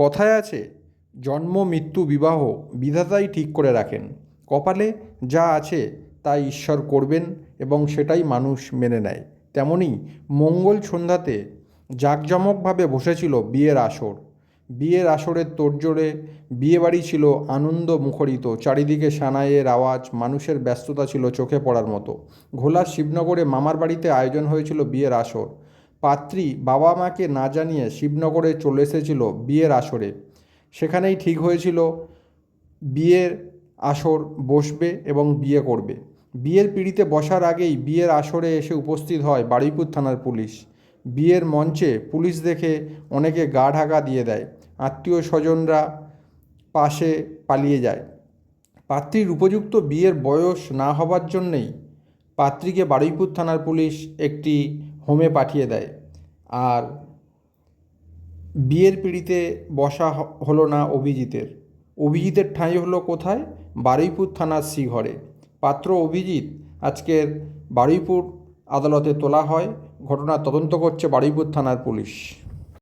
কথায় আছে, জন্ম মৃত্যু বিবাহ বিধাতাই ঠিক করে রাখেন। কপালে যা আছে তাই ঈশ্বর করবেন এবং সেটাই মানুষ মেনে নেয়। তেমনই মঙ্গল সন্ধ্যাতে জাঁকজমকভাবে বসেছিল বিয়ের আসর। বিয়ের আসরের তোড়জোড়ে বিয়েবাড়ি ছিল আনন্দ মুখরিত, চারিদিকে সানাইয়ের আওয়াজ, মানুষের ব্যস্ততা ছিল চোখে পড়ার মতো। ঘোলার শিবনগরে মামার বাড়িতে আয়োজন হয়েছিল বিয়ের আসর। পাত্রী বাবা মাকে না জানিয়ে শিবনগরে চলে এসেছিল বিয়ের আসরে। সেখানেই ঠিক হয়েছিল বিয়ের আসর বসবে এবং বিয়ে করবে। বিয়ের পিঁড়িতে বসার আগেই বিয়ের আসরে এসে উপস্থিত হয় বারুইপুর থানার পুলিশ। বিয়ের মঞ্চে পুলিশ দেখে অনেকে গা ঢাকা দিয়ে দেয়, আত্মীয় স্বজনরা পাশে পালিয়ে যায়। পাত্রীর উপযুক্ত বিয়ের বয়স না হবার জন্যেই পাত্রীকে বারুইপুর থানার পুলিশ একটি হোমে পাঠিয়ে দেয়। আর বিয়ের পিঁড়িতে বসা হলো না অভিজিতের। অভিজিতের ঠাঁই হলো কোথায়? বারুইপুর থানার শ্রীঘরে। পাত্র অভিজিৎ আজকের বারুইপুর আদালতে তোলা হয়। ঘটনার তদন্ত করছে বারুইপুর থানার পুলিশ।